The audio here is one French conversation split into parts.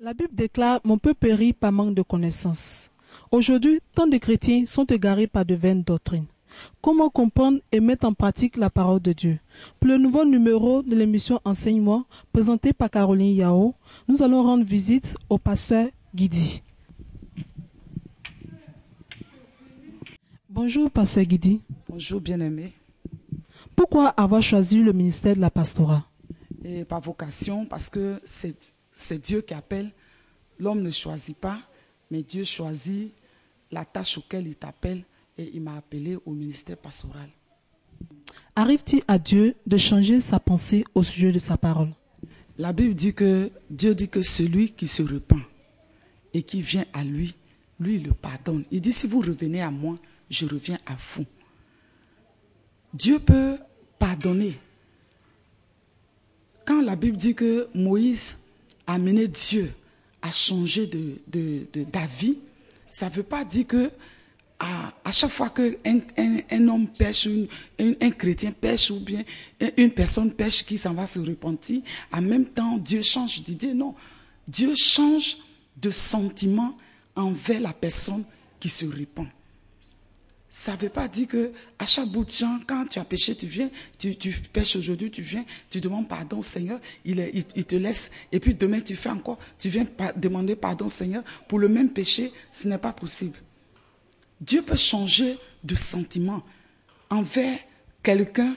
La Bible déclare: Mon peuple périt par manque de connaissances. Aujourd'hui, tant de chrétiens sont égarés par de vaines doctrines. Comment comprendre et mettre en pratique la parole de Dieu? Pour le nouveau numéro de l'émission Enseigne-moi, présenté par Caroline Yao, nous allons rendre visite au pasteur Guidi. Bonjour, pasteur Guidi. Bonjour, bien-aimé. Pourquoi avoir choisi le ministère de la pastorat? Et par vocation, parce que c'est Dieu qui appelle. L'homme ne choisit pas, mais Dieu choisit la tâche auquel il t'appelle et il m'a appelé au ministère pastoral. Arrive-t-il à Dieu de changer sa pensée au sujet de sa parole? La Bible dit que Dieu dit que celui qui se repent et qui vient à lui, lui il le pardonne. Il dit si vous revenez à moi, je reviens à vous. Dieu peut pardonner. Quand la Bible dit que Moïse a amené Dieu à changer d'avis, ça ne veut pas dire que à chaque fois qu'un homme pêche, un chrétien pêche ou bien une personne pêche qui s'en va se repentir, en même temps Dieu change d'idée. Non, Dieu change de sentiment envers la personne qui se repent. Ça ne veut pas dire qu'à chaque bout de champ, quand tu as péché, tu viens, tu pêches aujourd'hui, tu viens, tu demandes pardon au Seigneur, il te laisse, et puis demain tu fais encore, tu viens demander pardon au Seigneur pour le même péché, ce n'est pas possible. Dieu peut changer de sentiment envers quelqu'un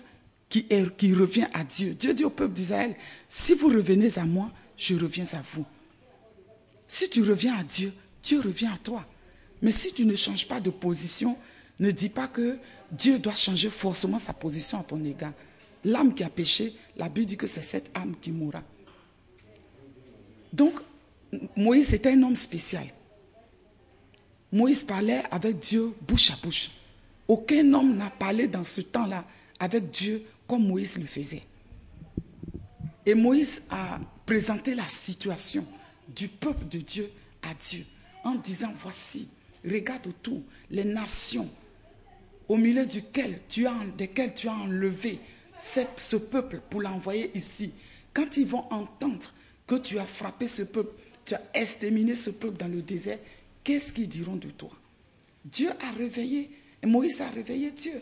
qui revient à Dieu. Dieu dit au peuple d'Israël, si vous revenez à moi, je reviens à vous. Si tu reviens à Dieu, Dieu revient à toi. Mais si tu ne changes pas de position, ne dis pas que Dieu doit changer forcément sa position à ton égard. L'âme qui a péché, la Bible dit que c'est cette âme qui mourra. Donc, Moïse était un homme spécial. Moïse parlait avec Dieu bouche à bouche. Aucun homme n'a parlé dans ce temps-là avec Dieu comme Moïse le faisait. Et Moïse a présenté la situation du peuple de Dieu à Dieu en disant, voici, regarde autour, les nations au milieu desquelles tu as enlevé ce peuple pour l'envoyer ici. Quand ils vont entendre que tu as frappé ce peuple, tu as exterminé ce peuple dans le désert, qu'est-ce qu'ils diront de toi? Dieu a réveillé, et Moïse a réveillé Dieu.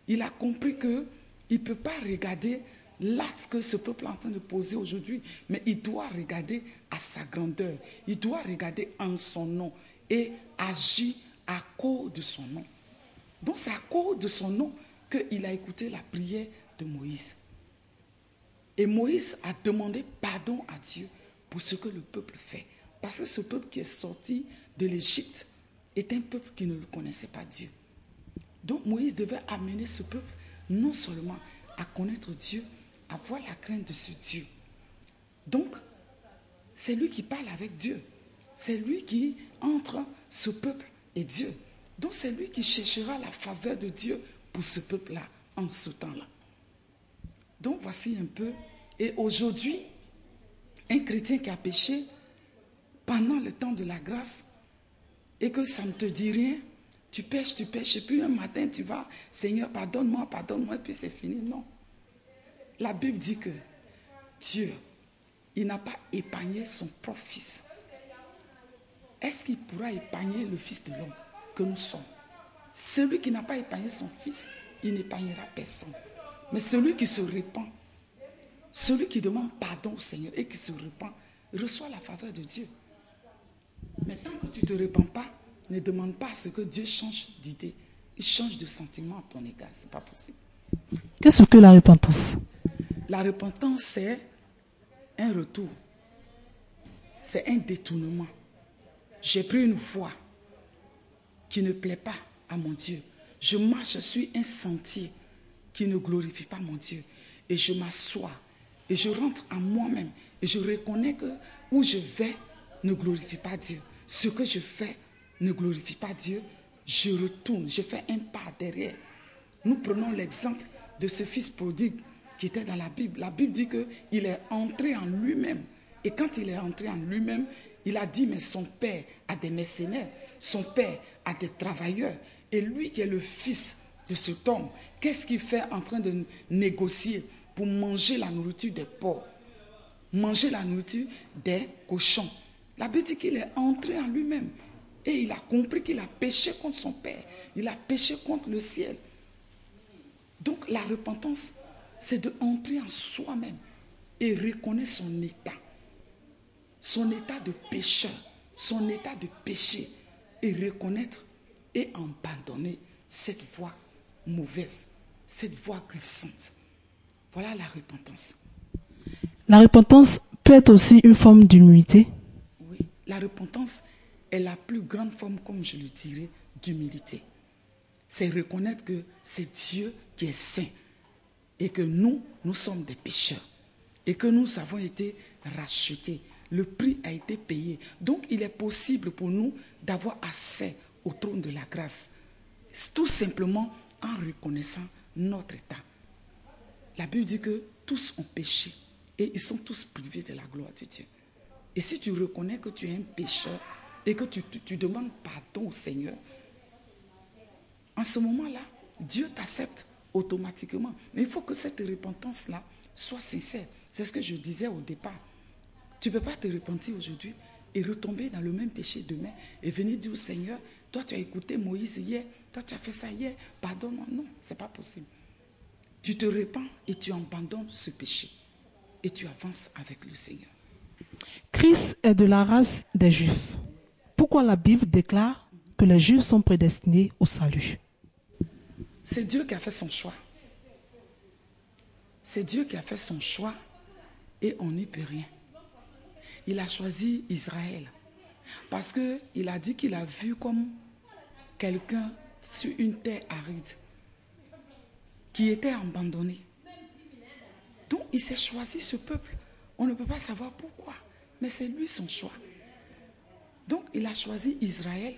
Il a compris qu'il ne peut pas regarder l'acte que ce peuple est en train de poser aujourd'hui, mais il doit regarder à sa grandeur, il doit regarder en son nom et agir à cause de son nom. Donc c'est à cause de son nom qu'il a écouté la prière de Moïse. Et Moïse a demandé pardon à Dieu pour ce que le peuple fait. Parce que ce peuple qui est sorti de l'Égypte est un peuple qui ne le connaissait pas Dieu. Donc Moïse devait amener ce peuple non seulement à connaître Dieu, à voir la crainte de ce Dieu. Donc, c'est lui qui parle avec Dieu. C'est lui qui entre ce peuple et Dieu. Donc c'est lui qui cherchera la faveur de Dieu pour ce peuple-là, en ce temps-là. Donc voici un peu. Et aujourd'hui, un chrétien qui a péché pendant le temps de la grâce et que ça ne te dit rien, tu pêches, et puis un matin tu vas, Seigneur, pardonne-moi, et puis c'est fini. Non. La Bible dit que Dieu, il n'a pas épargné son propre fils. Est-ce qu'il pourra épargner le fils de l'homme que nous sommes? Celui qui n'a pas épargné son fils, il n'épargnera personne. Mais celui qui se repent, celui qui demande pardon au Seigneur et qui se repent, reçoit la faveur de Dieu. Mais tant que tu ne te repens pas, ne demande pas à ce que Dieu change d'idée. Il change de sentiment à ton égard. Ce n'est pas possible. Qu'est-ce que la repentance? La repentance, c'est un retour. C'est un détournement. J'ai pris une voie qui ne plaît pas à mon Dieu. Je marche sur un sentier qui ne glorifie pas mon Dieu. Et je m'assois et je rentre en moi-même et je reconnais que où je vais ne glorifie pas Dieu. Ce que je fais ne glorifie pas Dieu. Je retourne, je fais un pas derrière. Nous prenons l'exemple de ce fils prodigue qui était dans la Bible. La Bible dit qu'il est entré en lui-même. Et quand il est entré en lui-même, il a dit, mais son père a des mercenaires, son père a des travailleurs. Et lui qui est le fils de cet homme, qu'est-ce qu'il fait en train de négocier pour manger la nourriture des porcs, manger la nourriture des cochons? La Bible dit qu'il est entré en lui-même. Et il a compris qu'il a péché contre son Père. Il a péché contre le ciel. Donc la repentance, c'est d'entrer en soi-même et reconnaître son état de pécheur, son état de péché, et reconnaître et abandonner cette voie mauvaise, cette voie glissante. Voilà la repentance. La repentance peut être aussi une forme d'humilité. Oui, la repentance est la plus grande forme, comme je le dirais, d'humilité. C'est reconnaître que c'est Dieu qui est saint et que nous sommes des pécheurs et que nous avons été rachetés. Le prix a été payé. Donc, il est possible pour nous d'avoir accès au trône de la grâce. Tout simplement en reconnaissant notre état. La Bible dit que tous ont péché et ils sont tous privés de la gloire de Dieu. Et si tu reconnais que tu es un pécheur et que tu demandes pardon au Seigneur, en ce moment-là, Dieu t'accepte automatiquement. Mais il faut que cette repentance-là soit sincère. C'est ce que je disais au départ. Tu ne peux pas te repentir aujourd'hui et retomber dans le même péché demain et venir dire au Seigneur, toi tu as écouté Moïse hier, toi tu as fait ça hier, pardonne-moi. Non, ce n'est pas possible. Tu te repens et tu abandonnes ce péché et tu avances avec le Seigneur. Christ est de la race des Juifs. Pourquoi la Bible déclare que les Juifs sont prédestinés au salut? C'est Dieu qui a fait son choix. C'est Dieu qui a fait son choix et on n'y peut rien. Il a choisi Israël parce qu'il a dit qu'il a vu comme quelqu'un sur une terre aride qui était abandonné. Donc il s'est choisi ce peuple. On ne peut pas savoir pourquoi, mais c'est lui son choix. Donc il a choisi Israël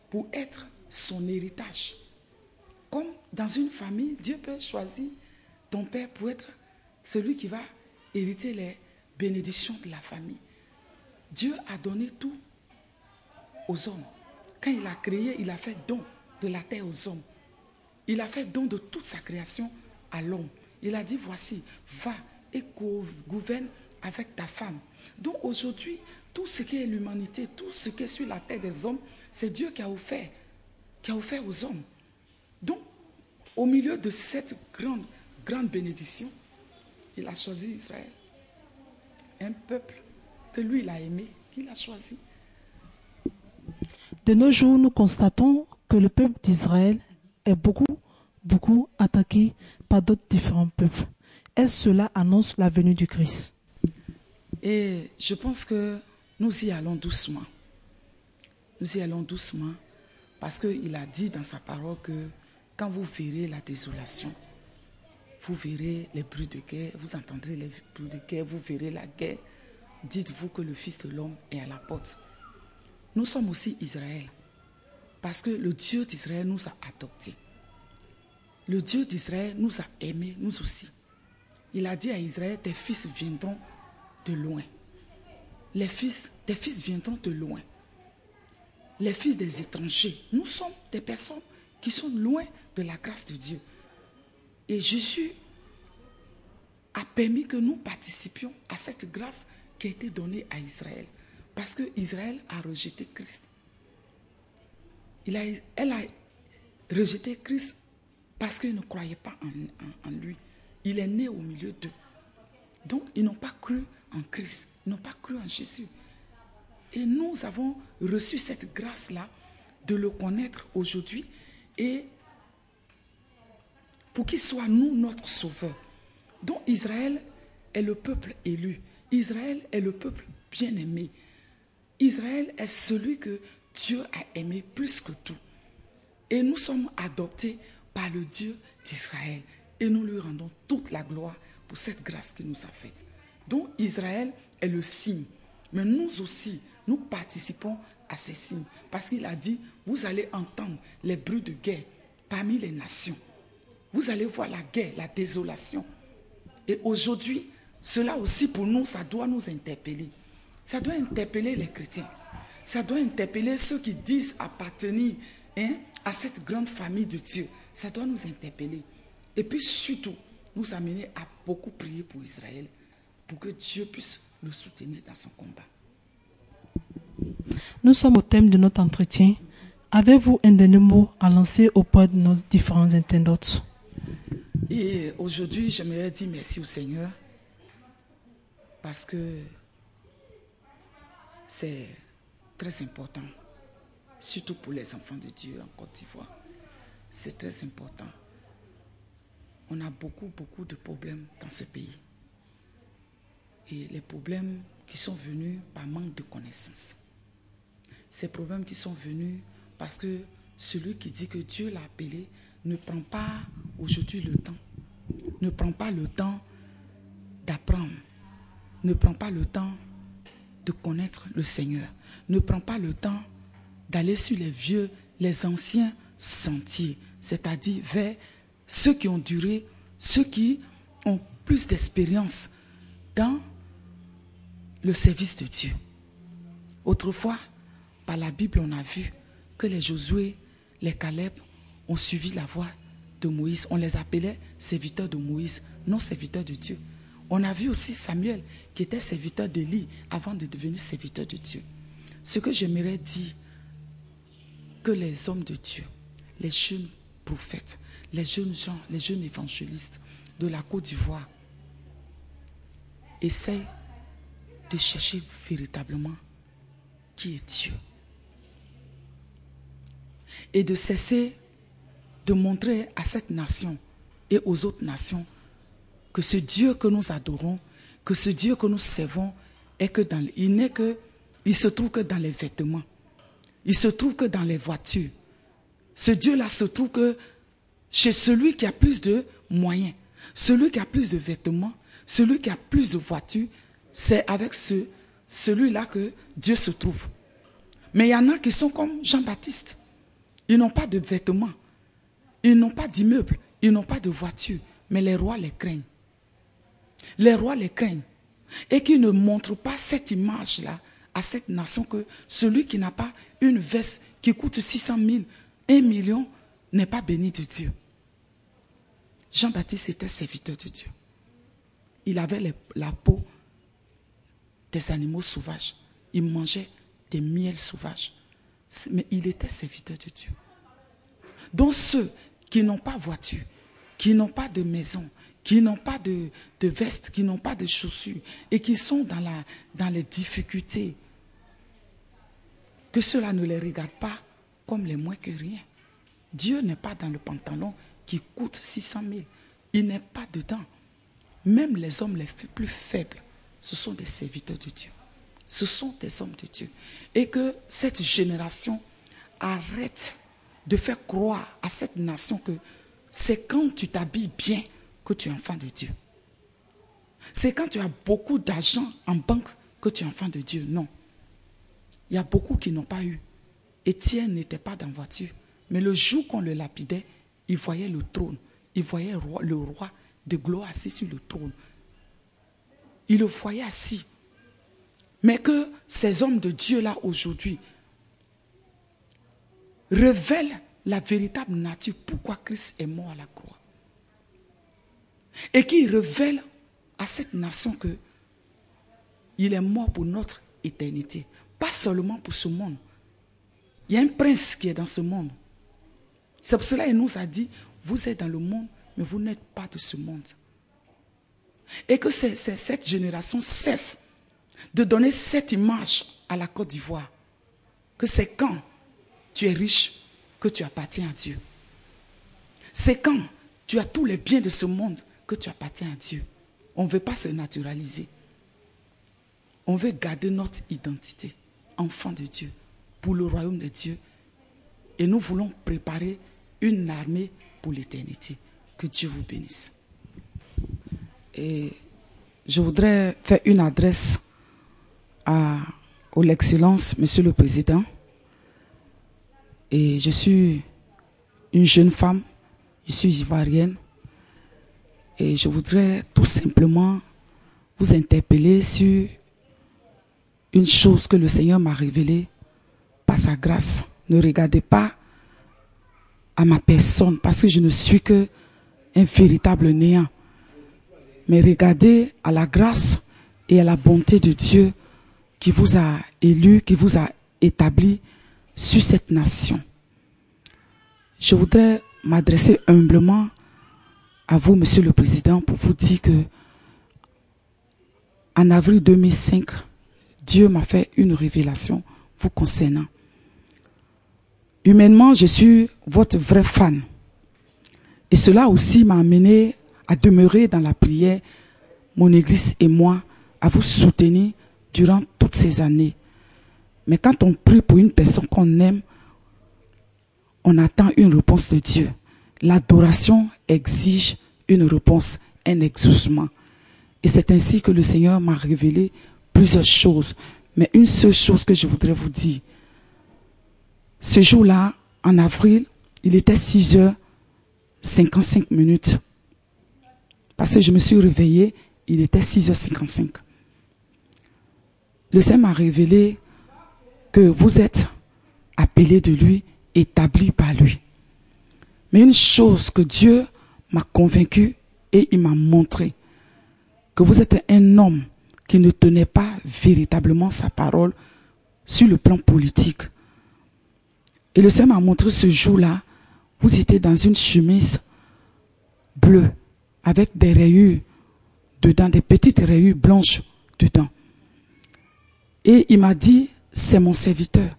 pour être son héritage. Comme dans une famille, Dieu peut choisir ton père pour être celui qui va hériter les bénédictions de la famille. Dieu a donné tout aux hommes. Quand il a créé, il a fait don de la terre aux hommes. Il a fait don de toute sa création à l'homme. Il a dit, voici, va et gouverne avec ta femme. Donc aujourd'hui, tout ce qui est l'humanité, tout ce qui est sur la terre des hommes, c'est Dieu qui a offert aux hommes. Donc, au milieu de cette grande bénédiction, il a choisi Israël. Un peuple que lui, il a aimé, qu'il a choisi. De nos jours, nous constatons que le peuple d'Israël est beaucoup attaqué par d'autres différents peuples. Est-ce cela annonce la venue du Christ? Et je pense que nous y allons doucement. Nous y allons doucement parce qu'il a dit dans sa parole que quand vous verrez la désolation, vous verrez les bruits de guerre, vous entendrez les bruits de guerre, vous verrez la guerre. Dites-vous que le Fils de l'homme est à la porte. Nous sommes aussi Israël parce que le Dieu d'Israël nous a adoptés. Le Dieu d'Israël nous a aimés, nous aussi. Il a dit à Israël, tes fils viendront de loin. Tes fils viendront de loin. Les fils des étrangers. Nous sommes des personnes qui sont loin de la grâce de Dieu. Et Jésus a permis que nous participions à cette grâce qui a été donnée à Israël. Parce que Israël a rejeté Christ. Elle a rejeté Christ parce qu'ils ne croyaient pas en lui. Il est né au milieu d'eux. Donc, ils n'ont pas cru en Christ. Ils n'ont pas cru en Jésus. Et nous avons reçu cette grâce-là de le connaître aujourd'hui et pour qu'il soit nous notre sauveur. Donc, Israël est le peuple élu. Israël est le peuple bien-aimé. Israël est celui que Dieu a aimé plus que tout. Et nous sommes adoptés par le Dieu d'Israël. Et nous lui rendons toute la gloire pour cette grâce qu'il nous a faite. Donc Israël est le signe. Mais nous aussi, nous participons à ces signes. Parce qu'il a dit, vous allez entendre les bruits de guerre parmi les nations. Vous allez voir la guerre, la désolation. Et aujourd'hui, cela aussi pour nous, ça doit nous interpeller. Ça doit interpeller les chrétiens. Ça doit interpeller ceux qui disent appartenir à cette grande famille de Dieu. Ça doit nous interpeller. Et puis surtout, nous amener à beaucoup prier pour Israël, pour que Dieu puisse le soutenir dans son combat. Nous sommes au thème de notre entretien. Avez-vous un dernier mot à lancer auprès de nos différents internautes? Et aujourd'hui, j'aimerais dire merci au Seigneur parce que c'est très important, surtout pour les enfants de Dieu en Côte d'Ivoire. C'est très important. On a beaucoup de problèmes dans ce pays. Et les problèmes qui sont venus par manque de connaissances. Ces problèmes qui sont venus parce que celui qui dit que Dieu l'a appelé ne prend pas aujourd'hui le temps. Ne prend pas le temps d'apprendre. Ne prend pas le temps de connaître le Seigneur. Ne prend pas le temps d'aller sur les anciens sentiers. C'est-à-dire vers ceux qui ont duré, ceux qui ont plus d'expérience dans le service de Dieu. Autrefois, par la Bible, on a vu que les Josué, les Caleb ont suivi la voie de Moïse. On les appelait serviteurs de Moïse, non serviteurs de Dieu. On a vu aussi Samuel qui était serviteur d'Élie avant de devenir serviteur de Dieu. Ce que j'aimerais dire, que les hommes de Dieu, les jeunes prophètes, les jeunes gens, les jeunes évangélistes de la Côte d'Ivoire essayent de chercher véritablement qui est Dieu. Et de cesser de montrer à cette nation et aux autres nations que ce Dieu que nous adorons, que ce Dieu que nous servons, il se trouve que dans les vêtements, il se trouve que dans les voitures. Ce Dieu-là se trouve que chez celui qui a plus de moyens, celui qui a plus de vêtements, celui qui a plus de voitures, c'est avec celui-là que Dieu se trouve. Mais il y en a qui sont comme Jean-Baptiste. Ils n'ont pas de vêtements, ils n'ont pas d'immeubles, ils n'ont pas de voitures, mais les rois les craignent. Les rois les craignent. Et qui ne montrent pas cette image-là à cette nation que celui qui n'a pas une veste qui coûte 600 000, 1 million, n'est pas béni de Dieu. Jean-Baptiste était serviteur de Dieu. Il avait la peau des animaux sauvages. Il mangeait des miels sauvages. Mais il était serviteur de Dieu. Donc ceux qui n'ont pas voiture, qui n'ont pas de maison, qui n'ont pas de veste, qui n'ont pas de chaussures et qui sont dans les difficultés, que cela ne les regarde pas comme les moins que rien. Dieu n'est pas dans le pantalon qui coûte 600 000. Il n'est pas dedans. Même les hommes les plus faibles, ce sont des serviteurs de Dieu. Ce sont des hommes de Dieu. Et que cette génération arrête de faire croire à cette nation que c'est quand tu t'habilles bien que tu es enfant de Dieu. C'est quand tu as beaucoup d'argent en banque que tu es enfant de Dieu. Non. Il y a beaucoup qui n'ont pas eu. Étienne n'était pas dans la voiture. Mais le jour qu'on le lapidait, il voyait le trône. Il voyait le roi de gloire assis sur le trône. Il le voyait assis. Mais que ces hommes de Dieu-là aujourd'hui révèlent la véritable nature, pourquoi Christ est mort à la croix. Et qui révèlent à cette nation que il est mort pour notre éternité. Pas seulement pour ce monde. Il y a un prince qui est dans ce monde. C'est pour cela qu'il nous a dit, vous êtes dans le monde, mais vous n'êtes pas de ce monde. Et que cette génération cesse de donner cette image à la Côte d'Ivoire. Que c'est quand tu es riche que tu appartiens à Dieu. C'est quand tu as tous les biens de ce monde que tu appartiens à Dieu. On ne veut pas se naturaliser. On veut garder notre identité, enfant de Dieu, pour le royaume de Dieu. Et nous voulons préparer une armée pour l'éternité. Que Dieu vous bénisse. Et je voudrais faire une adresse à l'excellence, Monsieur le Président. Et je suis une jeune femme, je suis ivoirienne. Et je voudrais tout simplement vous interpeller sur une chose que le Seigneur m'a révélée par sa grâce. Ne regardez pas à ma personne parce que je ne suis que un véritable néant. Mais regardez à la grâce et à la bonté de Dieu qui vous a élu, qui vous a établi sur cette nation. Je voudrais m'adresser humblement à vous, Monsieur le Président, pour vous dire que en avril 2005, Dieu m'a fait une révélation vous concernant. Humainement, je suis votre vrai fan. Et cela aussi m'a amené à demeurer dans la prière, mon église et moi, à vous soutenir durant toutes ces années. Mais quand on prie pour une personne qu'on aime, on attend une réponse de Dieu. L'adoration exige une réponse, un exaucement. Et c'est ainsi que le Seigneur m'a révélé plusieurs choses. Mais une seule chose que je voudrais vous dire. Ce jour-là, en avril, il était 6h55. Parce que je me suis réveillée, il était 6h55. Le Seigneur m'a révélé que vous êtes appelé de lui, établi par lui. Mais une chose que Dieu m'a convaincu et il m'a montré, que vous êtes un homme qui ne tenait pas véritablement sa parole sur le plan politique. Et le Seigneur m'a montré ce jour-là, vous étiez dans une chemise bleue avec des rayures dedans, des petites rayures blanches dedans. Et il m'a dit, c'est mon serviteur.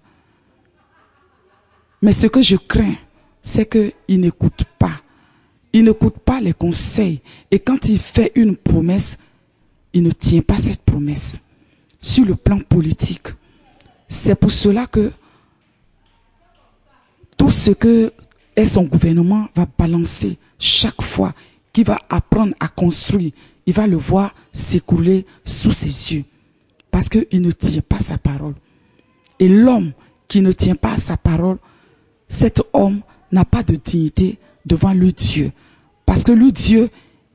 Mais ce que je crains, c'est qu'il n'écoute pas. Il n'écoute pas les conseils. Et quand il fait une promesse, il ne tient pas cette promesse. Sur le plan politique. C'est pour cela que tout ce que est son gouvernement va balancer chaque fois qu'il va apprendre à construire. Il va le voir s'écrouler sous ses yeux. Parce qu'il ne tient pas sa parole. Et l'homme qui ne tient pas sa parole, cet homme n'a pas de dignité devant lui Dieu. Parce que lui Dieu,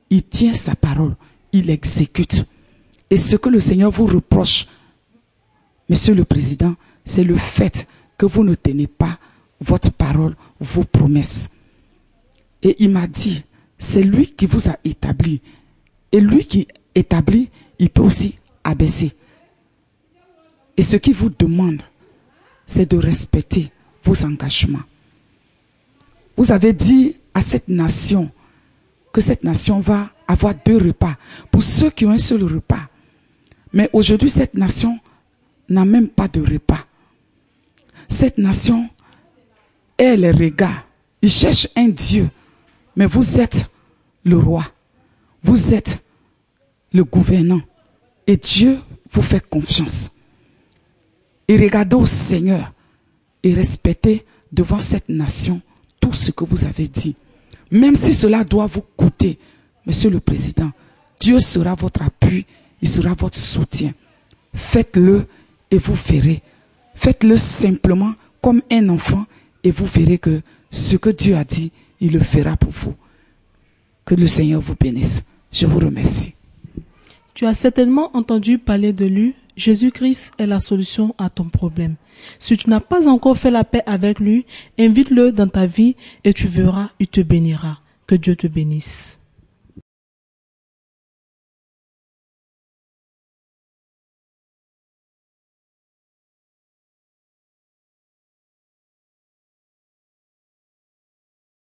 il tient sa parole, il exécute. Et ce que le Seigneur vous reproche, Monsieur le Président, c'est le fait que vous ne tenez pas votre parole, vos promesses. Et il m'a dit, c'est lui qui vous a établi. Et lui qui établit, il peut aussi abaisser. Et ce qu'il vous demande, c'est de respecter vos engagements. Vous avez dit à cette nation que cette nation va avoir 2 repas pour ceux qui ont un seul repas. Mais aujourd'hui, cette nation n'a même pas de repas. Cette nation est les regards. Ils cherchent un Dieu. Mais vous êtes le roi. Vous êtes le gouvernant. Et Dieu vous fait confiance. Et regardez au Seigneur et respectez devant cette nation tout ce que vous avez dit. Même si cela doit vous coûter, Monsieur le Président, Dieu sera votre appui, il sera votre soutien. Faites-le et vous verrez. Faites-le simplement comme un enfant et vous verrez que ce que Dieu a dit, il le fera pour vous. Que le Seigneur vous bénisse. Je vous remercie. Tu as certainement entendu parler de lui. Jésus-Christ est la solution à ton problème. Si tu n'as pas encore fait la paix avec lui, invite-le dans ta vie et tu verras, il te bénira. Que Dieu te bénisse.